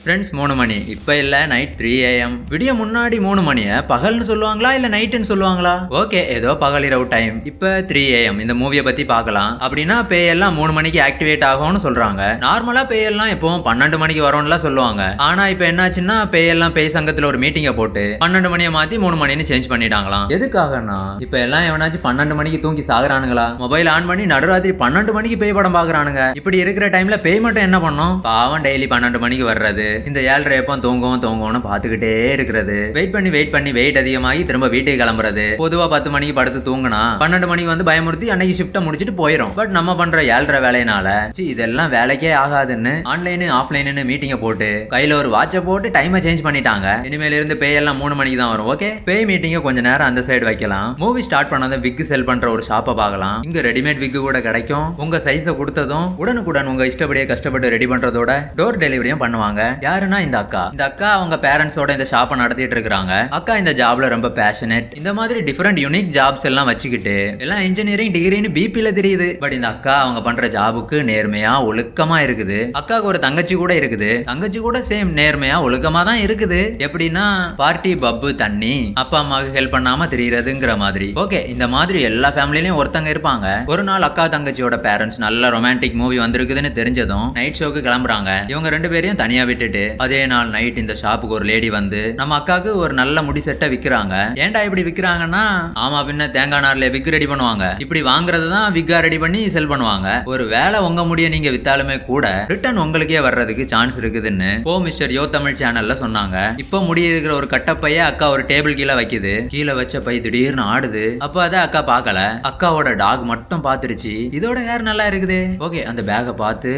Friends 3 மணி இப்ப இல்ல night 3 AM. விடிய முன்னாடி 3 மணிய பகல்னு சொல்லுவாங்களா இல்ல நைட்னு சொல்லுவாங்களா? ஓகே, ஏதோ பகலிரவு டைம். இப்ப 3 AM. இந்த மூவியை பத்தி பார்க்கலாம். அப்படின்னா பேயெல்லாம் 3 மணிக்கு ஆக்டிவேட் ஆகும்னு சொல்றாங்க. நார்மலா பேயெல்லாம் எப்பவும் 12 மணிக்கு வரும்லாம் சொல்லுவாங்க. ஆனா இப்ப என்னாச்சுன்னா பேயெல்லாம் பேய் சங்கத்துல ஒரு மீட்டிங்க போட்டு 12 மணியை மாத்தி 3 மணின்னு சேஞ்ச் பண்ணிட்டாங்களாம். எதுக்காகனா இப்ப எல்லாம் எவனாச்சும் 12 மணிக்கு தூங்கி சாகுறானுங்களா? மொபைல் ஆன் பண்ணி நடுராத்திரி 12 மணிக்கு பேய் படம் பாக்குறானுங்க. இப்படி இருக்கிற டைம்ல பேய் மட்டும் என்ன பண்ணும்? பாவம் டெய்லி 12 மணிக்கு வர்றது, இந்த 7:30 எப்போ தூங்கும்னு பாத்துக்கிட்டே இருக்கிறது, வெயிட் பண்ணி வெயிட் அதிகமாகி திரும்ப வீட்டுக்கு கிளம்புறது. பொதுவா 10 மணிக்கு படுத்து தூங்கினா 12 மணிக்கு வந்து பயமுறுத்தி அன்னைக்கு ஷிஃப்ட்டை முடிச்சிட்டு போயிடும். பட் நம்ம பண்ற 7:30 வேலையினால இதெல்லாம் வேலைக்கே ஆகாதுன்னு ஆன்லைனு ஆஃப்லைனு மீட்டிங்கை போட்டு கையில ஒரு வாட்சை போட்டு டைமை சேஞ்ச் பண்ணிட்டாங்க. இனிமேல இருந்து பேய் எல்லாம் 3 மணிக்கு தான் வரும். ஓகே, பேய் மீட்டிங்க கொஞ்ச நேரம் அந்த சைடு வைக்கலாம். மூவி ஸ்டார்ட் பண்ணாத விக் செல் பண்ற ஒரு ஷாப்பை பார்க்கலாம். இங்க ரெடிமேட் விக் கூட கிடைக்கும். உங்க சைஸை கொடுத்ததும் உடனுக்குடன் உங்க இஷ்டப்படியே கஷ்டப்பட்டு ரெடி பண்றதோட டோர் டெலிவரியும் பண்ணுவாங்க. யாருன்னா இந்த அக்கா அவங்க பேரண்ட்ஸோட இந்த ஷாப்பை நடத்திட்டு இருக்காங்க. அக்கா இந்த ஜாப்ல ரொம்ப பேஷனேட். இந்த மாதிரி டிஃபரெண்ட் யூனிக் ஜாப்ஸ் எல்லாம் வச்சுக்கிட்டு எல்லாம் இன்ஜினியரிங் டிகிரின்னு பிபில தெரியுது. பட் இந்த அக்கா அவங்க பண்ற ஜாபுக்கு நேர்மையா ஒழுக்கமா இருக்குது. அக்காவுக்கு ஒரு தங்கச்சி கூட இருக்குது. தங்கச்சி கூட சேம் நேர்மையா ஒழுக்கமா தான் இருக்குது. எப்படின்னா பார்ட்டி பப்பு தண்ணி அப்பா அம்மாவுக்கு ஹெல்ப் பண்ணாம தெரியறதுங்கிற மாதிரி. ஓகே, இந்த மாதிரி எல்லா ஃபேமிலிலயும் ஒருத்தங்க இருப்பாங்க. ஒரு நாள் அக்கா தங்கச்சியோட பேரண்ட்ஸ் நல்ல ரொமான்டிக் மூவி வந்திருக்குதுன்னு தெரிஞ்சதும் நைட் ஷோக்கு கிளம்புறாங்க. இவங்க 2 பேரையும் தனியா விட்டுட்டு அதே நாள் நைட் இந்த ஷாப்புக்கு ஒரு லேடி வந்து நம்ம அக்காவுக்கு ஒரு நல்ல முடி செட்டை விக்கிறாங்க. ஏன்டா இப்படி விக்கிறாங்கன்னா, ஆமா பின்ன தேங்காய் நார்ல விக் ரெடி பண்ணுவாங்க. இப்படி வாங்குறது தான் விக்கா ரெடி பண்ணி செல் பண்ணுவாங்க. ஒரு வேலை உங்க முடிய நீங்க வித்தாலுமே கூட ரிட்டர்ன் உங்களுக்கே வர்றதுக்கு சான்ஸ் இருக்குதுன்னு மிஸ்டர் யோ தமிழ் சேனல்ல சொன்னாங்க. இப்ப முடி இருக்கிற ஒரு கட்டப்பைய அக்கா ஒரு டேபிள் கீழே வைக்குது. கீழே வச்ச பை திடீர்னு ஆடுது. அப்ப அதை அக்கா பார்க்கல. அக்காவோட டாக் மட்டும் பாத்துருச்சு. இதோட ஹேர் நல்லா இருக்குது. ஓகே, அந்த பேக்கை பார்த்து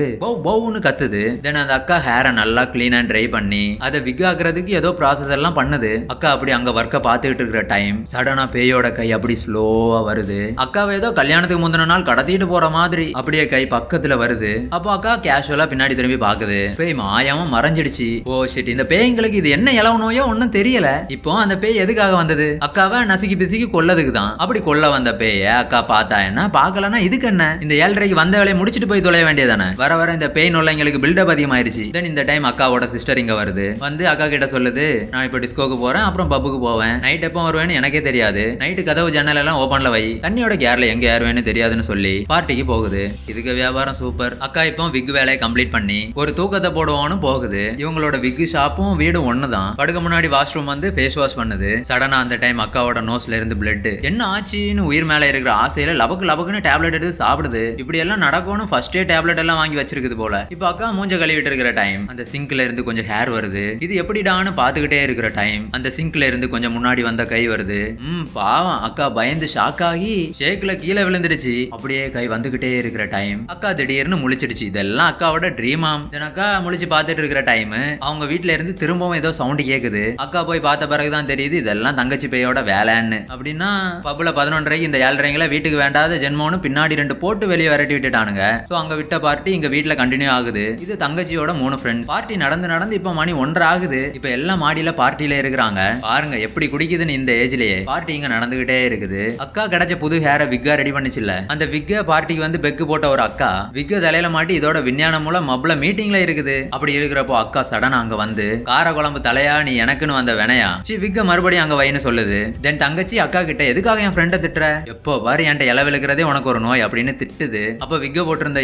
பவுன்னு கத்துது. தென் அந்த அக்கா ஹேரை நல்லா கிளீன் அண்ட் ட்ரை பண்ணி அதை விக் ஆக்குறதுக்கு ஏதோ ப்ராசஸ் எல்லாம் பண்ணுது. அக்கா அப்படி அங்க ஒர்க்க பாத்துக்கிட்டு இருக்கிற டைம் சடனா பேயோட கை அப்படி ஸ்லோவா வருது. அக்காவை ஏதோ கல்யாணத்துக்கு முந்தின நாள் கடத்திட்டு போற மாதிரி அப்படியே கை பக்கத்துல வருது. அப்போ அக்கா கேஷுவலா பின்னாடி திரும்பி பாக்குது. பேய் மாயாம மறைஞ்சிடுச்சு. ஓ ஷிட், இந்த பேய்ங்களுக்கு இது என்ன இலவு நோயோ ஒன்னும் தெரியல. இப்போ அந்த பேய் எதுக்காக வந்தது? அக்காவை நசுக்கி பிசுக்கி கொல்லதுக்கு தான். அப்படி கொல்ல வந்த பேய அக்கா பார்த்தா என்ன, பார்க்கலன்னா இதுக்கு என்ன? இந்த 7:30க்கு வந்த வேலையை முடிச்சிட்டு போய் தொலைய வேண்டியதானே. வர வர இந்த பேய் நொல்லைங்களுக்கு பில்டப் அதிகமாயிருச்சு. தென் இந்த டைம் அக்காவோட சிஸ்டர் இங்க வருது. வந்து அக்கா கிட்ட சொல்லுது, நான் இப்ப டிஸ்கோக்கு போறேன், அப்புறம் பப்புக்கு போவேன். நைட் எப்போ வருவேன்னு எனக்கே தெரியாது. நைட்டு கதவு ஜன்னல் எல்லாம் ஓபன்ல வை, தண்ணியோட கேர்ல எங்க ஏறுவேன்னு தெரியாதுன்னு சொல்லி பார்ட்டிக்கு போகுது. இதுக்கு வியாபாரம் சூப்பர். அக்கா இப்போ விக் வேலையை கம்ப்ளீட் பண்ணி ஒரு தூக்கத்தை போடுவோன்னு போகுது. இவங்களோட விக் ஷாப்பும் வீடும் ஒண்ணுதான். படுக்க முன்னாடி வாஷ்ரூம் வந்து ஃபேஸ் வாஷ் பண்ணுது. சடனா அந்த டைம் அக்காவோட நோஸ்ல இருந்து பிளட். என்ன ஆச்சுன்னு உயிர் மேல இருக்கிற ஆசையில லபக்குன்னு டேப்லெட் எடுத்து சாப்பிடுது. இப்படி எல்லாம் நடக்கும்னு ஃபர்ஸ்டே டேப்லெட் எல்லாம் வாங்கி வச்சிருக்குது போல. இப்ப அக்கா மூஞ்ச கழுவிட்டு இருக்கிற டைம் அந்த சிங்க்ல இருந்து கொஞ்சம் ஹேர் வருது. இது எப்படிடான்னு பாத்துக்கிட்டே இருக்கிற டைம் அந்த சிங்க்ல இருந்து கொஞ்சம் முன்னாடி வந்த கை வருது. பாவம் அக்கா பயந்து ஷாக் ஆகி ஷேக்ல கீழே விழுந்துடுச்சு. அப்படியே கை வந்துகிட்டே இருக்கிற டைம் அக்கா திடீர்னு முழிச்சிடுச்சு. இதெல்லாம் அக்காவோட ட்ரீமாம். அக்கா முழிச்சு பார்த்துட்டு இருக்கிற டைம் அவங்க வீட்டுல இருந்து திரும்பவும் ஏதோ சவுண்ட் கேக்குது. அக்கா போய் பார்த்த பிறகுதான் தெரியுது இதெல்லாம் தங்கச்சி பேயோட வேலைன்னு. அப்படின்னா பப்புல 11:30க்கு இந்த 7:30ங்களை வீட்டுக்கு வேண்டாத ஜென்மோன்னு பின்னாடி 2 போட்டு வெளியே விரட்டி விட்டுட்டானுங்க. சோ அங்க விட்ட பார்ட்டி இங்க வீட்டுல கண்டினியூ ஆகுது. இது தங்கச்சியோட 3 ஃப்ரெண்ட்ஸ். பார்ட்டி நடந்து இப்ப மணி 1:30 ஆகுது. இப்ப எல்லாம் மாடியில பார்ட்டில இருக்கிறாங்க. பாருங்க எப்படி குடிக்குதுன்னு. இந்த ஏஜ்லயே பார்ட்டி இங்க நடந்துகிட்டே இருக்குது. அக்கா கிடைச்ச புது ஹேரை விக்கா ரெடி பண்ணிச்சுல, அந்த விக்க பார்ட்டிக்கு வந்து பெக்கு போட்ட ஒரு அக்கா விக்க தலையில மாட்டி இதோட விஞ்ஞானம் மூலம் மப்ள மீட்டிங்ல இருக்குது. அப்படி இருக்கிறப்போ அக்கா சடனா அங்க வந்து கார குழம்பு தலையா நீ எனக்குன்னு வந்த வினையா விக்க மறுபடியும் அங்க வைன்னு சொல்லுது. தென் தங்கச்சி அக்கா கிட்ட எதுக்காக என் ஃப்ரெண்ட திட்டுற, எப்போ பாரு என்கிட்ட இலை விழுக்கிறதே உனக்கு ஒரு நோய் அப்படின்னு திட்டுது. அப்ப விக்க போட்டிருந்த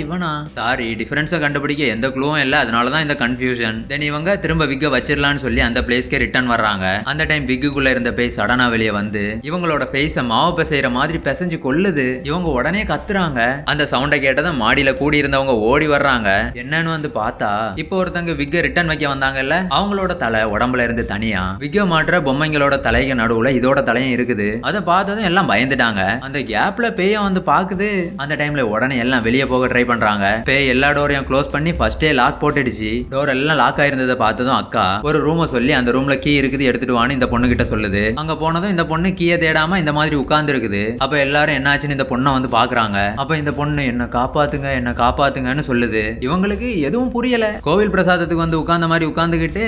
இவனா சாரி டிஃபரன்ஸை கண்டுபிடிக்க எந்த க்ளூவும் இல்ல, அதனாலதான் இந்த கன்ஃபியூஷன். தென் இவங்க திரும்ப விக்க வச்சிடலான்னு சொல்லி அந்த பிளேஸ்க்கே ரிட்டர்ன் வர்றாங்க. அந்த டைம் விக்குள்ள இருந்த பேய் சடனா வெளியே வந்து இவங்களோட பேஸ மாவு பிசைற மாதிரி பிசைஞ்சு கொல்லுது. இவங்க உடனே கத்துறாங்க. அந்த சவுண்டை கேட்டதும் மாடியில கூடி இருந்தவங்க ஓடி வர்றாங்க. என்னன்னு வந்து பார்த்தா இப்போ ஒருத்தங்க விக்க ரிட்டர்ன் வைக்க வந்தாங்கல்ல, அவங்களோட தலை உடம்புல இருந்து தனியா விக்க மாற்ற பொம்மைங்களோட தலைக்கு நடுவுல இதோட தலையும் இருக்குது. அதை பார்த்ததும் எல்லாம் பயந்துட்டாங்க. அந்த கேப்ல பேய வந்து பாக்குது. அந்த டைம்ல உடனே எல்லாம் வெளியே போக ட்ரை பண்றாங்க. பேய் எல்லா டோரையும் க்ளோஸ் பண்ணி ஃபர்ஸ்டே லாக் போட்டுடுச்சு. டோர் எல்லாம் லாக் ஆயிருந்ததை பார்த்ததும் அக்கா ஒரு ரூமை சொல்லி அந்த ரூம்ல கீ இருக்குது எடுத்துட்டு வான்னு இந்த பொண்ணு கிட்ட சொல்லுது. அங்க போனதும் இந்த பொண்ணு கீயை தேடாம இந்த மாதிரி உட்கார்ந்து இருக்குது. அப்ப எல்லாரும் என்னாச்சுன்னு இந்த பொண்ணை வந்து பாக்குறாங்க. அப்ப இந்த பொண்ணு என்ன காப்பாத்துங்கன்னு சொல்லுது. இவங்களுக்கு எதுவும் புரியல. கோவில் பிரசாதத்துக்கு வந்து உட்கார்ந்த மாதிரி உட்கார்ந்துகிட்டு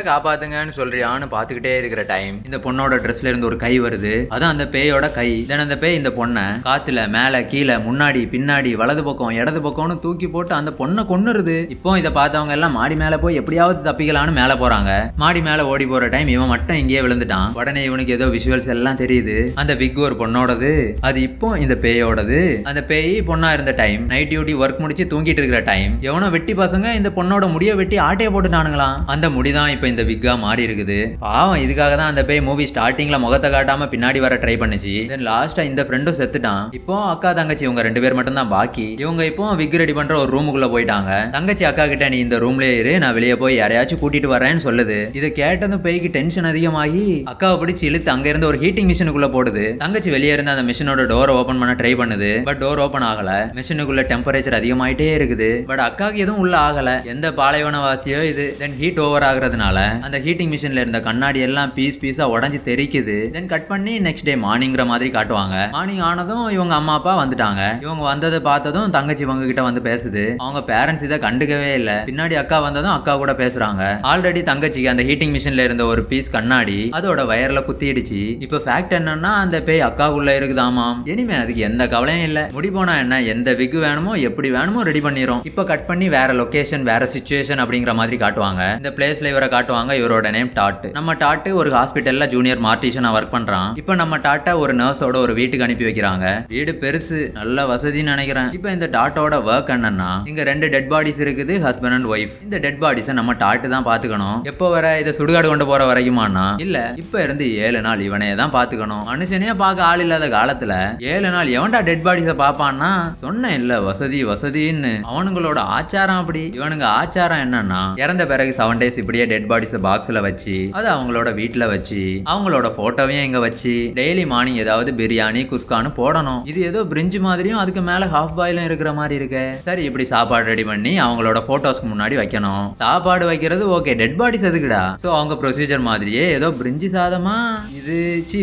காப்பாத்துங்கன்னு சொல்றியான்னு பாத்துக்கிட்டே இருக்கிற டைம் இந்த பொண்ணோட ட்ரெஸ்ல இருந்து ஒரு கை வருது. அதான் அந்த பேயோட கை. தென் அந்த பேய் இந்த பொண்ணை காத்துல மேல கீழே முன்னாடி பின்னாடி வலது பக்கம் இடது பக்கம்னு தூக்கி போட்டு அந்த பொண்ணை கொன்னுருது. இப்போ இதை பார்த்தவங்க எல்லாம் மாடி மேல போய் எப்படியாவது தப்பிக்கலான்னு மேல போறாங்க. மாடி மேல ஓடி போற டைம் இவன் மட்டும் இங்கேயே விழுந்துட்டான். உடனே இவனுக்கு ஏதோ விஷுவல்ஸ் எல்லாம் தெரியுது. அந்த விக் ஒரு பொண்ணோடது, அது இப்போ இந்த பேயோடது. அந்த பேய் பொண்ணா இருந்த டைம் நைட் டியூட்டி ஒர்க் முடிச்சு தூங்கிட்டு இருக்கிற டைம் எவனோ வெட்டி பசங்க இந்த பொண்ணோட முடிய வெட்டி ஆட்டைய போட்டுட்டானுங்களாம். அந்த முடிதான் இப்போ இந்த விக்கா மாறி இருக்குது. பாவம், இதுக்காக தான் அந்த பேய் மூவி ஸ்டார்டிங்ல முகத்தை காட்டாம பின்னாடி வர ட்ரை பண்ணுச்சு. தென் லாஸ்டா இந்த ஃப்ரெண்டும் செத்துட்டான். இப்போ அக்கா தங்கச்சி இவங்க 2 பேர் மட்டும் தான் பாக்கி. இவங்க இப்போ விக் ரெடி பண்ற ஒரு ரூமுக்குள்ள போயிட்டாங்க. தங்கச்சி அக்கா கிட்ட நீ இந்த ரூம்லயே இரு, நான் வெளியே போய் யாரையாச்சும் கூட்டிட்டு வரேன்னு சொல்லுது. இதை கேட்டதும் பேய்க்கு டென்ஷன் அதிகமாகி அக்காவை பிடிச்சி இழுத்து அங்க இருந்து ஒரு ஹீட்டிங் மிஷினுக்குள்ள போடுது. தங்கச்சி வெளியே இருந்து அந்த மிஷினோட டோரை ஓபன் பண்ண ட்ரை பண்ணுது. பட் டோர் ஓபன் ஆகல. மிஷினுக்குள்ள டெம்பரேச்சர் அதிகமாயிட்டே இருக்குது. பட் அக்காவுக்கு எதுவும் உள்ள ஆகல. எந்த பாலைவனவாசியோ இது. தென் ஹீட் ஓவர் ஆகுறதுனால அந்த ஹீட்டிங் மிஷின்ல இருந்த கண்ணாடி எல்லாம் பீஸா உடஞ்சி தெரிக்குது. தென் கட் பண்ணி நெக்ஸ்ட் டே மார்னிங்கிற மாதிரி காட்டுவாங்க. மார்னிங் ஆனதும் இவங்க அம்மா அப்பா வந்துட்டாங்க. இவங்க வந்ததை பார்த்ததும் தங்கச்சி இவங்க கிட்ட வந்து பேசுது. அவங்க பேரண்ட்ஸ் இதை கண்டுக்கவே இல்லை. பின்னாடி அக்கா வந்ததும் அக்கா கூட பேசுறாங்க. ஆல்ரெடி தங்கச்சிக்கு அந்த ஹீட்டிங் மிஷின்ல இருந்த ஒரு பீஸ் கண்ணாடி அதோட வயர்ல குத்திடுச்சு. இப்ப ஃபேக்ட் என்னன்னா அந்த பேய் அக்காவுக்குள்ள இருக்குதாமாம். இனிமே அதுக்கு எந்த கவலையும் இல்ல. முடி போனா என்ன, எந்த விக் வேணுமோ எப்படி வேணுமோ ரெடி பண்ணிரும். இப்ப கட் பண்ணி வேற லொகேஷன் வேற சிச்சுவேஷன் அப்படிங்கிற மாதிரி காட்டுவாங்க. இந்த பிளேஸ்ல இவரை காட்டுவாங்க. இவரோட நேம் டாட். நம்ம டாட் ஒரு ஹாஸ்பிட்டல்ல ஜூனியர் மார்டிஷனா ஒர்க் பண்றான். இப்ப நம்ம டாட்டை ஒரு நர்ஸோட ஒரு வீட்டுக்கு அனுப்பி வைக்கிறாங்க. வீடு பெருசு, நல்ல வசதின்னு நினைக்கிறேன். இப்ப இந்த டாட்டோட ஒர்க் என்னன்னா இங்க 2 டெட் பாடிஸ் இருக்குது, ஹஸ்பண்ட் அண்ட் ஒய்ஃப். இந்த டெட் பாடிஸை நம்ம டாட்டு தான் பாத்துக்கணும். எப்போ வர இதை சுடுகாடு கொண்டு போற வரைக்குமானா இல்ல, இப்ப இருந்து 7 நாள் இவனே தான் பாத்துக்கணும். மனுஷனே பார்க்க ஆள் இல்லாத காலத்துல 7 நாள் எவன்டா டெட் பாடிஸை பாப்பான்னா சொன்ன இல்ல வசதி வசதின்னு. அவனுங்களோட ஆச்சாரம் அப்படி. இவனுங்க ஆச்சாரம் என்னன்னா இறந்த பிறகு 7 days இப்படியே டெட் பாடிஸை பாக்ஸ்ல வச்சு அது அவங்களோட வீட்டுல வச்சு அவங்களோட போட்டோவையும் இங்க வச்சு டெய்லி மார்னிங் ஏதாவது பிரியாணி குஸ்கான்னு போடணும். இது ஏதோ பிரிஞ்சு மாதிரியும் அதுக்கு மேல ஹாஃப் பாயிலும் இருக்கிற மாதிரி இருக்கு. சரி, இப்படி சாப்பாடு ரெடி பண்ணி அவங்களோட போட்டோஸ்க்கு முன்னாடி வைக்கணும். சாப்பாடு வைக்கிறது ஓகே, டெட் பாடிஸ் எதுக்குடா? சோ அவங்க ப்ரொசீஜர் மாதிரியே ஏதோ பிரிஞ்சி சாதமா இது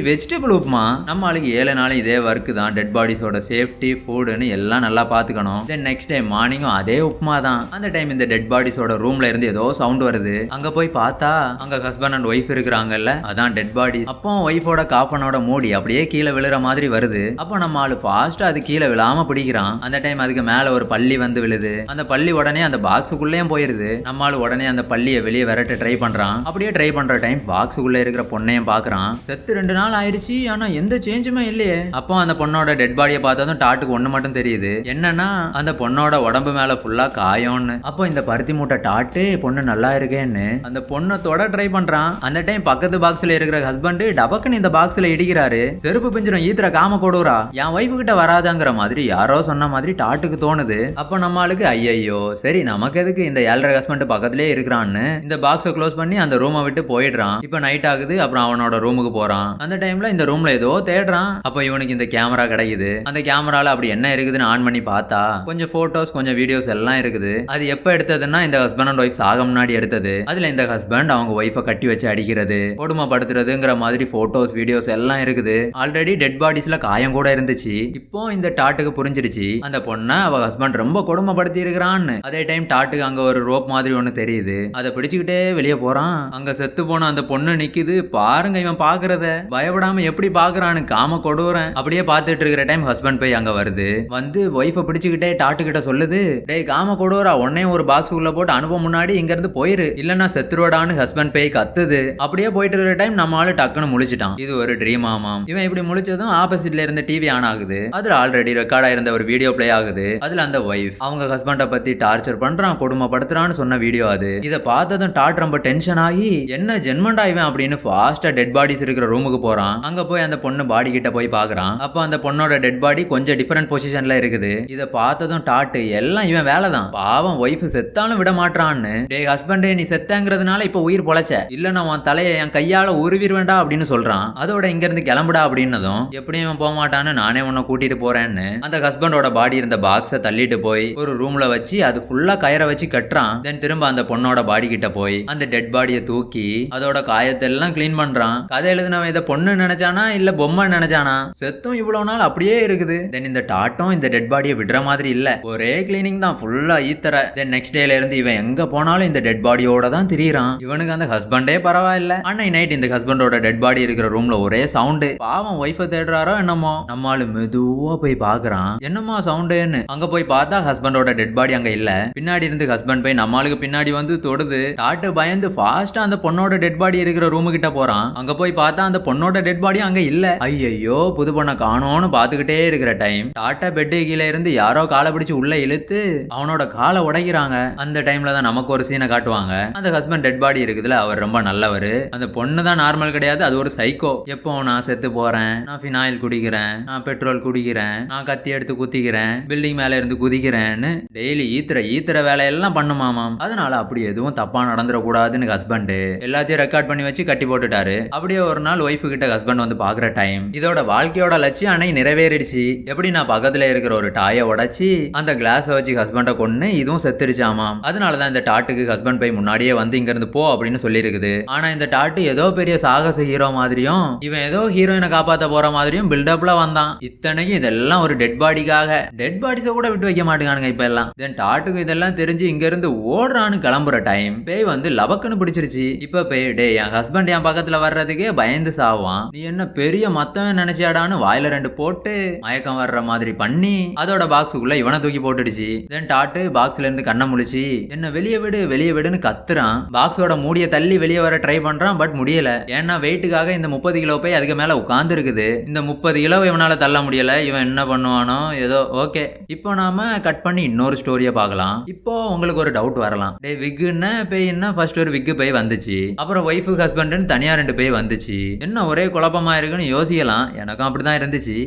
வெஜிடபிள் உப்புமா. நம்ம ஆளுக்கு 7 நாள் இதே ஒர்க் தான். டெட் பாடிஸோட சேஃப்டி ஃபுட்னு எல்லாம் நல்லா பாத்துக்கணும். தென் நெக்ஸ்ட் டைம் மார்னிங்கும் அதே உப்புமா தான். அந்த டைம் இந்த டெட் பாடிஸோட ரூம்ல இருந்து ஏதோ சவுண்ட் வருது. அங்க போய் பார்த்தா அங்க ஹஸ்பண்ட் அண்ட் ஒய்ஃப் இருக்கிறாங்கல்ல, அதான் டெட் பாடிஸ். அப்போ ஒய்ஃபோட காஃபனோட மூடி அப்படியே கீழே விழுற மாதிரி வருது. அப்போ நம்ம ஆளு ஃபாஸ்டா அது கீழே விழாம பிடிக்கிறான். அந்த டைம் அதுக்கு மேல ஒரு பள்ளி வந்து விழுது. அந்த பள்ளி உடனே அந்த பாக்ஸுக்குள்ளேயும் போயிருது. நம்மால உடனே அந்த பள்ளியை வெளியே விரட்ட ட்ரை பண்றான். அப்படியே ட்ரை பண்ற டைம் பாக்ஸுக்குள்ள இருக்கிற பொண்ணையும் பாக்குறான். செத்து 2 நாள் ஆயிடுச்சு, ஆனா எந்த சேஞ்சுமே இல்லையே. அப்போ அந்த பொண்ணோட டெட் பாடியை பார்த்ததும் டாட்டுக்கு ஒண்ணு மட்டும் தெரியுது. என்னன்னா அந்த பொண்ணோட உடம்பு மேல ஃபுல்லா காயம்னு. அப்போ இந்த பருத்தி மூட்டை டாட்டு பொண்ணு நல்லா இருக்கேன்னு அந்த பொண்ணை தொட ட்ரை பண்றான். அந்த டைம் பக்கத்து பாக்ஸ்ல இருக்கிற ஹஸ்பண்ட் டபக்குன்னு இந்த பாக்ஸ்ல இடிக்கிறாரு. செருப்பு பிஞ்சிரும் ஈத்திர காம கொடுறா, என் வைஃபு கிட்ட வராதாங்கிற மாதிரி யாரோ சொன்ன மாதிரி டாட்டுக்கு தோணுது. அப்போ நம்மளுக்கு ஐயோ சரி நமக்கு எதுக்கு, இந்த 7.5 ஹஸ்பண்ட் பக்கத்திலே இருக்கிறான்னு இந்த பாக்ஸை க்ளோஸ் பண்ணி அந்த ரூமை விட்டு போயிடுறான். இப்ப நைட் ஆகுது. அப்புறம் அவனோட ரூமுக்கு போறான். அந்த டைம்ல இந்த ரூம்ல ஏதோ தேடுறான். அப்ப இவனுக்கு இந்த கேமரா கிடைக்குது. அந்த கேமரால அப்படி என்ன இருக்குதுன்னு ஆன் பண்ணி பார்த்தா கொஞ்சம் போட்டோஸ் கொஞ்சம் வீடியோஸ் எல்லாம் இருக்குது. அது எப்ப எடுத்ததுன்னா இந்த ஹஸ்பண்ட் அண்ட் ஒய்ஃப் சாக முன்னாடி எடுத்தது. அதுல இந்த ஹஸ்பண்ட் அவங்க ஒய்ஃபை கட்டி வச்சு அடிக்கிறது, கொடுமைப்படுத்துறதுங்கிற மாதிரி போட்டோஸ் வீடியோஸ் எல்லாம் இருக்குது. ஆல்ரெடி டெட் பாடிஸ்ல காயம் கூட இருந்துச்சு. இப்போ இந்த டாட்டுக்கு புரிஞ்சிருச்சு அந்த பொண்ணை அவ ஹஸ்பண்ட் ரொம்ப கொடுமைப்படுத்தி இருக்கிறான்னு. அதே டைம் டாட்டுக்கு அங்க ஒரு ரோப் மாதிரி ஒண்ணு தெரியுது. அதை பிடிச்சுக்கிட்டே வெளியே போறான். அங்க செத்து போன அந்த பொண்ணு நிக்குது. பாருங்க இவன் பாக்குறத, பயப்படாம எப்படி பாக்குறான்னு காம கொடுறேன். அப்படியே பார்த்துட்டு இருக்கிற டைம் ஹஸ்பண்ட் போய் அங்க வருது. வந்து ஒய்ஃபை பிடிச்சுக்கிட்டே டாட்டு கிட்ட சொல்லுது, டேய் காம கொடுறா, உன்னையும் ஒரு பாக்ஸ் உள்ள போட்டு அனுப்ப முன்னாடி இங்க இருந்து போயிரு, இல்லன்னா செத்துருவாடான்னு ஹஸ்பண்ட் போய் கத்துது. அப்படியே போயிட்டு இருக்கிற டைம் நம்ம ஆளு டக்குன்னு முழிச்சிட்டான். இது ஒரு ட்ரீம் ஆமாம். இவன் இப்படி முழிச்சதும் ஆப்போசிட்ல இருந்த டிவி ஆன் ஆகுது. அதுல ஆல்ரெடி ரெக்கார்ட் ஆயிருந்த ஒரு வீடியோ பிளே ஆகுது. அதுல அந்த ஒய்ஃப் அவங்க ஹஸ்பண்டை பத்தி டார்ச்சர் பண்றான், கொடுமைப்படுத்துறான்னு சொன்ன வீடியோ அது. இதை பார்த்ததும் டாட் ரொம்ப டென்ஷன் ஆகி என்ன ஜென்மண்டா இவன் அப்படின்னு ஃபாஸ்டா டெட் பாடிஸ் இருக்கிற ரூமுக்கு போறான். அங்க போய் அந்த பொண்ணு பாடி கிட்ட போய் பாக்குறான். அப்ப அந்த பொண்ணோட டெட் பாடி கொஞ்சம் டிஃபரெண்ட் பொசிஷன்ல இருக்குது. இதை பார்த்ததும் டாட் எல்லாம் இவன் வேலைதான், பாவம் ஒய்ஃப் செத்தாலும் விட மாட்டான்னு. டே ஹஸ்பண்டே நீ செத்தங்கிறதுனால இப்ப உயிர் பொழைச்ச, இல்ல நான் உன் தலையை என் கையால உருவிடுவேண்டா அப்படின்னு சொல்றான். அதோட இங்க இருந்து கிளம்புடா அப்படின்னதும் எப்படியும் இவன் போக மாட்டான்னு நானே உன்னை கூட்டிட்டு போறேன்னு அந்த ஹஸ்பண்டோட பாடி இருந்த பாக்ஸை தள்ளிட்டு போய் ஒரு ரூம்ல வச்சு அது ஃபுல்லா கயிறை வச்சு கட்டுறான். தென் திரும்ப அந்த பொண்ணோட பாடி கிட்ட போய் அந்த டெட் பாடியை தூக்கி அதோட காயத்தை எல்லாம் கிளீன் பண்றான். கதை எழுதினவன் இதை பொண்ணு நினைச்சானா இல்ல பொம்மை நினைச்சானா? செத்தும் இவ்வளவு நாள் அப்படியே இருக்குது. தென் இந்த டாட்டும் இந்த டெட் பாடியை விடுற மாதிரி இல்ல, ஒரே கிளீனிங் தான் ஃபுல்லா ஈத்தர. தென் நெக்ஸ்ட் டேல இருந்து இவன் எங்க போனாலும் இந்த டெட் பாடியோட தான் திரியறான். இவனுக்கு அந்த ஹஸ்பண்டே பரவாயில்ல. அன்னைக்கு நைட் இந்த ஹஸ்பண்டோட டெட் பாடி இருக்கிற ரூம்ல ஒரே சவுண்டு. பாவம் ஒய்ஃபை தேடுறாரோ என்னமோ. நம்மால மெதுவா போய் பாக்குறான் என்னமா சவுண்டுன்னு. அங்க போய் பார்த்தா ஹஸ்பண்டோட டெட் பாடி அங்க இல்ல. பின்னாடி பின்னாடி இருந்து ஹஸ்பண்ட் போய் நம்மளுக்கு பின்னாடி வந்து தொடுது. டாட்டு பயந்து ஃபாஸ்டா அந்த பொண்ணோட டெட் பாடி இருக்கிற ரூமு கிட்ட போறான். அங்க போய் பார்த்தா அந்த பொண்ணோட டெட் பாடி அங்க இல்ல. ஐயோ புது பொண்ணை காணோன்னு பாத்துக்கிட்டே இருக்கிற டைம் டாட்டா பெட்டு கீழே இருந்து யாரோ காலை பிடிச்சு உள்ள இழுத்து அவனோட காலை உடைக்கிறாங்க. அந்த டைம்ல தான் நமக்கு ஒரு சீனை காட்டுவாங்க. அந்த ஹஸ்பண்ட் டெட் பாடி இருக்குதுல, அவர் ரொம்ப நல்லவர். அந்த பொண்ணு தான் நார்மல் கிடையாது, அது ஒரு சைக்கோ. எப்போ நான் செத்து போறேன், நான் ஃபினாயில் குடிக்கிறேன், நான் பெட்ரோல் குடிக்கிறேன், நான் கத்தி எடுத்து குத்திக்கிறேன், பில்டிங் மேல இருந்து குதிக்கிறேன்னு டெய்லி ஈத்துற வேலையெல்லாம் பண்ணுமாமாம். அதனால அப்படி எதுவும் தப்பா நடந்துடக்கூடாதுன்னு ஹஸ்பண்ட் எல்லாத்தையும் ரெக்கார்ட் பண்ணி வச்சு கட்டி போட்டுட்டாரு. அப்படியே ஒரு நாள் ஒய்ஃபு கிட்ட ஹஸ்பண்ட் வந்து பாக்குற டைம் இதோட வாழ்க்கையோட லட்சியம் அன்னைக்கு நிறைவேறிடுச்சு. எப்படி நான் பக்கத்துல இருக்கிற ஒரு டாயை உடைச்சி அந்த கிளாஸை வச்சு ஹஸ்பண்டை கொண்டு இதுவும் செத்துருச்சாமாம். அதனாலதான் இந்த டாட்டுக்கு ஹஸ்பண்ட் போய் முன்னாடியே வந்து இங்க இருந்து போ அப்படின்னு சொல்லி இருக்குது. ஆனா இந்த டாட்டு ஏதோ பெரிய சாகச ஹீரோ மாதிரியும் இவன் ஏதோ ஹீரோயினை காப்பாத்த போற மாதிரியும் பில்டப்ல வந்தான். இத்தனைக்கும் இதெல்லாம் ஒரு டெட் பாடிக்காக. டெட் பாடிஸை கூட விட்டு வைக்க மாட்டேங்கானுங்க இப்ப எல்லாம். தென் டாட்டுக்கு இதெல்லாம் தெரிஞ்சு இங்க இருந்து ஓடுறான்னு கிளம்புற டைம் பேய் வந்து லபக்குன்னு பிடிச்சிருச்சு. இப்ப பேய் டே என் ஹஸ்பண்ட் என் பக்கத்துல வர்றதுக்கே பயந்து சாவான், நீ என்ன பெரிய மத்தவன் நினைச்சாடான்னு வாயில 2 போட்டு மயக்கம் வர்ற மாதிரி பண்ணி அதோட பாக்ஸுக்குள்ள இவனை தூக்கி போட்டுடுச்சு. தென் டாட்டு பாக்ஸ்ல இருந்து கண்ணை முழிச்சு என்ன வெளியே விடுன்னு கத்துறான். பாக்ஸோட மூடிய தள்ளி வெளியே வர ட்ரை பண்றான், பட் முடியல. ஏன்னா வெயிட்டுக்காக இந்த 30 கிலோ போய் அதுக்கு மேல உட்கார்ந்து இருக்குது. இந்த 30 கிலோ இவனால தள்ள முடியல. இவன் என்ன பண்ணுவானோ ஏதோ. ஓகே, இப்போ நாம கட் பண்ணி இன்னொரு ஸ்டோரியை பார்க்கலாம். இப்போ உங்களுக்கு ஒரு டவுட் வரலாம், டே விக்குன்னா பேய்னா ஃபர்ஸ்ட் ஒரு விக்கு பேய் வந்துச்சு, அப்புறம் ஒய்ஃபு ஹஸ்பண்ட்னு தனியா 2 பேய் வந்துச்சு, என்ன ஒரே குழப்பமா இருக்குன்னு யோசிக்கலாம். எனக்கும் அப்படிதான் இருந்துச்சு.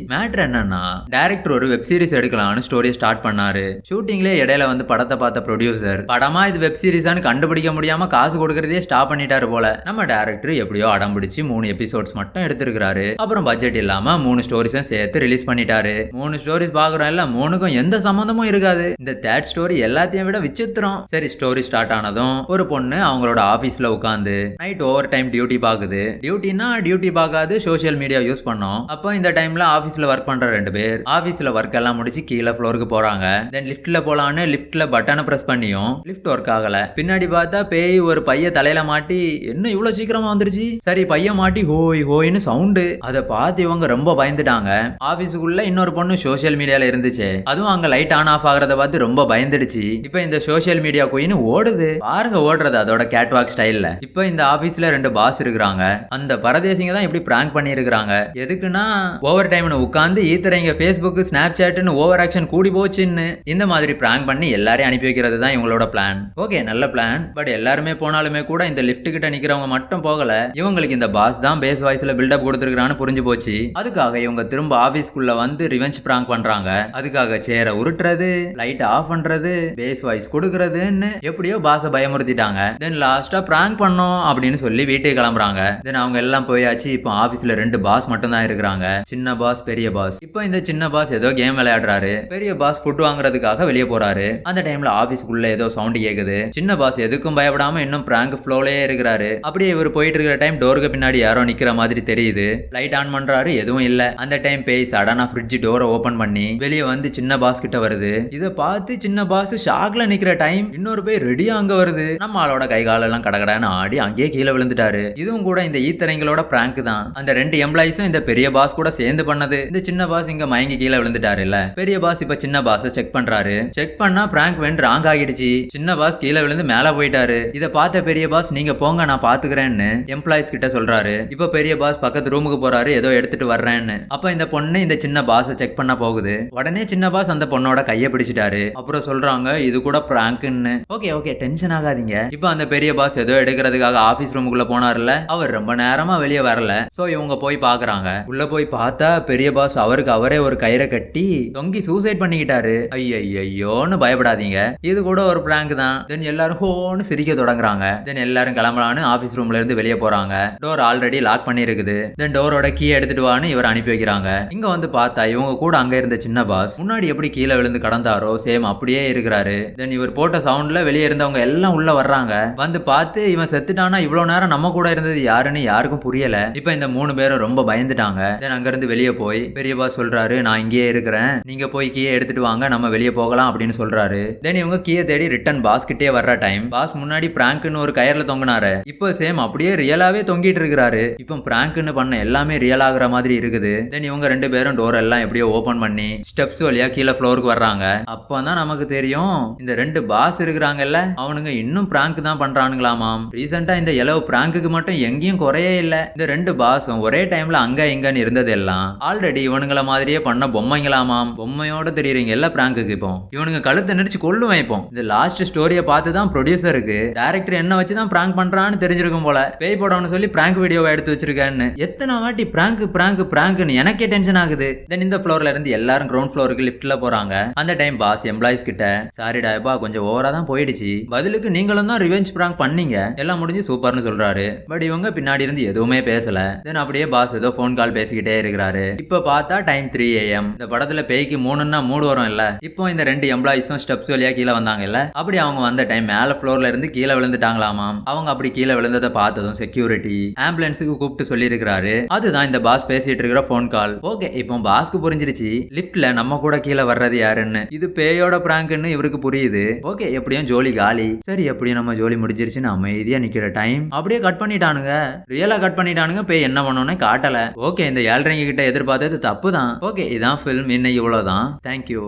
மேட்ரு என்னன்னா டைரக்டர் ஒரு வெப் சீரிஸ் எடுக்கலாம்னு ஸ்டோரியை ஸ்டார்ட் பண்ணாரு. ஷூட்டிங்ல இடையில வந்து படத்தை பார்த்த ப்ரொடியூசர் படமா இது வெப் சீரிஸான்னு கண்டுபிடிக்க முடியாம காசு கொடுக்கறதே ஸ்டாப் பண்ணிட்டாரு போல. நம்ம டைரக்டர் எப்படியோ அடம் பிடிச்சு 3 எபிசோட்ஸ் மட்டும் எடுத்திருக்காரு. அப்புறம் பட்ஜெட் இல்லாம 3 ஸ்டோரிஸும் சேர்த்து ரிலீஸ் பண்ணிட்டாரு. 3 ஸ்டோரிஸ் பாக்குறோம், இல்ல 3க்கும் எந்த சம்பந்தமும் இருக்காது. இந்த தேர்ட் ஸ்டோரி எல்லாத்தையும் விட விசித்திரம். சரி, ஸ்டோரி ஸ்டார்ட் ஆனதும் ஒரு பொண்ணு அவங்களோட ஆபீஸ்ல உட்காந்து நைட் ஓவர் டைம் டியூட்டி பாக்குது. டியூட்டினா டியூட்டி பார்க்காது, சோசியல் மீடியா யூஸ் பண்ணோம். அப்போ இந்த டைம்ல ஆபீஸ்ல ஒர்க் பண்ற 2 பேர் ஆபீஸ்ல ஒர்க் எல்லாம் முடிச்சு கீழே ஃப்ளோருக்கு போறாங்க. தென் லிஃப்ட்ல போலான்னு லிஃப்ட்ல பட்டனை பிரஸ் பண்ணியும் லிஃப்ட் ஒர்க் ஆகல. பின்னாடி பார்த்தா பேய் ஒரு பைய தலையில மாட்டி என்ன இவ்வளவு சீக்கிரமா வந்துருச்சு. சரி, பைய மாட்டி ஹோய் ஹோய்னு சவுண்டு. அதை பார்த்து இவங்க ரொம்ப பயந்துட்டாங்க. ஆபீஸுக்குள்ள இன்னொரு பொண்ணு சோசியல் மீடியால இருந்துச்சு, அதுவும் அங்க லைட் ஆன் ஆஃப் ஆகிறத பார்த்து ரொம்ப பயந்துடுச்சு. இப்ப இந்த சோசியல் மீடியா குயின் ஓடுது பாருங்க, ஓடுறது அதோட கேட்வாக் ஸ்டைல்ல. இப்ப இந்த ஆபீஸ்ல 2 பாஸ் இருக்கிறாங்க. அந்த பரதேசிங்க தான் இப்படி பிராங்க் பண்ணி இருக்கிறாங்க. எதுக்குன்னா ஓவர் டைம்னு உட்கார்ந்து ஈத்தரைங்க ஃபேஸ்புக் ஸ்னாப் சாட்னு ஓவர் ஆக்ஷன் கூடி போச்சுன்னு இந்த மாதிரி பிராங்க் பண்ணி எல்லாரையும் அனுப்பி வைக்கிறது தான் இவங்களோட பிளான். ஓகே, நல்ல பிளான். பட் எல்லாருமே போனாலுமே கூட இந்த லிஃப்ட் கிட்ட நிக்கிறவங்க மட்டும் போகல. இவங்களுக்கு இந்த பாஸ் தான் பேஸ் வாய்ஸ்ல பில்டப் கொடுத்துருக்கான்னு புரிஞ்சு போச்சு. அதுக்காக இவங்க திரும்ப ஆபீஸ்க்குள்ள வந்து ரிவெஞ்ச் பிராங்க் பண்றாங்க. அதுக்காக சேரை உருட்டுறது, லைட் ஆஃப் பண்றது, பேஸ் வாய்ஸ் கொடுக்கறதுன்னு எப்படியோ பாஸ பயமுறுத்திட்டாங்க. தென் லாஸ்டா பிராங்க் பண்ணோம் அப்படின்னு சொல்லி வீட்டுக்கு கிளம்புறாங்க. தென் அவங்க எல்லாம் போயாச்சு. இப்போ ஆபீஸ்ல 2 பாஸ் மட்டும் தான் இருக்கிறாங்க, சின்ன பாஸ் பெரிய பாஸ். இப்போ இந்த சின்ன பாஸ் ஏதோ கேம் விளையாடுறாரு, பெரிய பாஸ் ஃபுட் வாங்குறதுக்காக வெளியே போறாரு. அந்த டைம்ல ஆபீஸ்க்குள்ள ஏதோ சவுண்ட் கேக்குது. சின்ன பாஸ் எதுக்கும் பயப்படாம இன்னும் பிராங்க் ஃப்ளோலயே இருக்கிறாரு. அப்படியே இவர் போயிட்டு இருக்கிற டைம் டோருக்கு பின்னாடி யாரோ நிக்கிற மாதிரி தெரியுது. லைட் ஆன் பண்றாரு, எதுவும் இல்ல. அந்த டைம் பேய் சடனா ஃப்ரிட்ஜ் டோரை ஓபன் பண்ணி வெளியே வந்து சின்ன பாஸ் கிட்ட வருது. இதை பார்த்து சின்ன பாஸ் ஷாக்ல நிக்கிற டைம் இன்னொரு பேய் ரெடியா அங்க வருது. நம்ம ஆளோட கை காலெல்லாம் கடகடான்னு ஆடி அங்கேயே கீழே விழுந்துட்டாரு. இதுவும் கூட இந்த ஈத்தரைங்களோட பிராங்க் தான். அந்த 2 எம்ப்ளாயிஸும் இந்த பெரிய பாஸ் கூட சேர்ந்து பண்ணது. இந்த சின்ன பாஸ் இங்க மயங்கி கீழே விழுந்துட்டாரு இல்ல. பெரிய பாஸ் இப்ப சின்ன பாஸ் செக் பண்றாரு. செக் பண்ணா பிராங்க் வென் ராங் ஆகிடுச்சு. சின்ன பாஸ் கீழே விழுந்து மேல போயிட்டாரு. இத பார்த்த பெரிய பாஸ் நீங்க போங்க நான் பாத்துக்கிறேன்னு எம்ப்ளாயிஸ் கிட்ட சொல்றாரு. இப்ப பெரிய பாஸ் பக்கத்து ரூமுக்கு போறாரு, ஏதோ எடுத்துட்டு வர்றேன்னு. அப்ப இந்த பொண்ணு இந்த சின்ன பாஸ் செக் பண்ண போகுது. உடனே சின்ன பாஸ் அந்த பொண்ணோட கையை பிடிச்சிட்டாரு. அப்புறம் சொல்றாங்க இது கூட பிராங்க்னு. ஓகே டென்ஷன் ஆகாதீங்க. இப்ப அந்த பெரிய பாஸ் ஏதோ எடுக்கிறதுக்காக ஆபீஸ் ரூமுக்குள்ள போனார்ல, அவர் ரொம்ப நேரமா வெளியே வரல. சோ இவங்க போய் பாக்குறாங்க. உள்ள போய் பார்த்தா பெரிய பாஸ் அவருக்கு அவரே ஒரு கயிறை கட்டி தொங்கி சூசைட் பண்ணிக்கிட்டாரு. ஐயோன்னு பயப்படாதீங்க, இது கூட ஒரு பிராங்க் தான். தென் எல்லாரும் ஹோன்னு சிரிக்க தொடங்குறாங்க. தென் எல்லாரும் கிளம்பலான்னு ஆபீஸ் ரூம்ல இருந்து வெளியே போறாங்க. டோர் ஆல்ரெடி லாக் பண்ணி இருக்குது. தென் டோரோட கீ எடுத்துட்டு வான்னு இவர் அனுப்பி வைக்கிறாங்க. இங்க வந்து பார்த்தா இவங்க கூட அங்க இருந்த சின்ன பாஸ் முன்னாடி எப்படி கீழே விழுந்து கடந்தாரோ சேம் அப்படியே இருக்கிறாரு. தென் இவர் போட்ட சவுண்ட்ல வெளியே இருந்தவங்க எல்லாம் உள்ள வர்றாங்க. வந்து பார்த்து இவன் செத்துட்டானா இவ்வளவு நேரம் நம்ம கூட இருந்தது யாருன்னு யாருக்கும் புரியல. இப்ப இந்த 3 பேரும் ரொம்ப பயந்துட்டாங்க. தென் அங்க இருந்து வெளியே போய் பெரிய பாஸ் சொல்றாரு நான் இங்கேயே இருக்கிறேன், நீங்க போய் கீயை எடுத்துட்டு வாங்க நம்ம வெளியே போகலாம் அப்படின்னு சொல்றாரு. தென் இவங்க கீயை தேடி ரிட்டன் பாஸ் கிட்டே வர்ற டைம் பாஸ் முன்னாடி பிராங்க்னு ஒரு கயர்ல தொங்கினாரு. இப்போ சேம் அப்படியே ரியலாவே தொங்கிட்டு இருக்கிறாரு. இப்போ பிராங்க்னு பண்ண எல்லாமே ரியல் ஆகுற மாதிரி இருக்குது. தென் இவங்க 2 பேரும் டோர் எல்லாம் எப்படியோ ஓபன் பண்ணி ஸ்டெப்ஸ் வழியா கீழே ஃப்ளோருக்கு வர்றாங்க. அப்பதான் நமக்கு தெரியும் வரைக்கும் இந்த 2 பாஸ் இருக்கிறாங்கல்ல அவனுங்க இன்னும் பிராங்க் தான் பண்றானுங்களாமாம். ரீசெண்டா இந்த எலவு பிராங்குக்கு மட்டும் எங்கேயும் குறையே இல்ல. இந்த 2 பாஸும் ஒரே டைம்ல அங்க இங்கன்னு இருந்தது எல்லாம் ஆல்ரெடி இவனுங்கள மாதிரியே பண்ண பொம்மைங்களாமாம். பொம்மையோட தெரியுறீங்க எல்லா பிராங்குக்கு இப்போ இவனுங்க கழுத்தை நெரிச்சு கொள்ளுவேன். இப்போ இந்த லாஸ்ட் ஸ்டோரியை பார்த்து தான் ப்ரொடியூசருக்கு டைரக்டர் என்ன வச்சு தான் பிராங்க் பண்றான்னு தெரிஞ்சிருக்கும் போல. பேய் படம்னு சொல்லி பிராங்க் வீடியோவை எடுத்து வச்சிருக்கேன்னு எத்தனை வாட்டி பிராங்க் பிராங்க் பிராங்க்னு எனக்கே டென்ஷன் ஆகுது. தென் இந்த ஃப்ளோர்ல இருந்து எல்லாரும் கிரவுண்ட் ஃப்ளோருக்கு லிஃப்ட்ல போறாங்க. அந்த டைம் பாஸ் எம்ப்ளாயிஸ் கிட்ட சாரிடா எப்பா கொஞ்சம் ஓவரா தான் போயிடுச்சு, பதிலுக்கு நீங்களும் தான் ரிவெஞ்ச் பிராங்க் பண்ணீங்க, எல்லாம் முடிஞ்சு சூப்பர்னு சொல்றாரு. பட் இவங்க பின்னாடி இருந்து எதுவுமே பேசல. தென் அப்படியே பாஸ் ஏதோ போன் கால் பேசிக்கிட்டே இருக்கிறாரு. இப்ப பார்த்தா டைம் 3 AM. இந்த படத்துல பேய்க்கு 3ன்னா 3 வரும் இல்ல. இப்போ இந்த 2 எம்ப்ளாயிஸும் ஸ்டெப்ஸ் வழியா கீழே வந்தாங்க இல்ல. அப்படி அவங்க வந்த டைம் மேல ஃப்ளோர்ல இருந்து கீழே விழுந்துட்டாங்களாமாம். அவங்க அப்படி கீழே விழுந்ததை பார்த்ததும் செக்யூரிட்டி ஆம்புலன்ஸுக்கு கூப்பிட்டு சொல்லி இருக்கிறாரு. அதுதான் இந்த பாஸ் பேசிட்டு இருக்கிற போன் கால். ஓகே இப்போ பாஸ்க்கு புரிஞ்சிருச்சு லிஃப்ட்ல நம்ம கூட கீழே வர்றது யாருன்னு. இது பேயோட பிராங்க்னு இவருக்கு புரியுது. ஓகே எப்படியும் ஜோலி காலி. சரி எப்படியும் நம்ம ஜோலி முடிஞ்சிருச்சுன்னு அமைதியா நிக்கிற டைம் அப்படியே கட் பண்ணிட்டானுங்க. ரியலா கட் பண்ணிட்டானுங்க. பேய் என்ன பண்ணணும்னு காட்டல. ஓகே இந்த 7:30 கிட்ட எதிர்பார்த்தது தப்பு தான். ஓகே இதான் ஃபில்ம். இன்னைக்கு இவ்வளவுதான். தேங்க்யூ.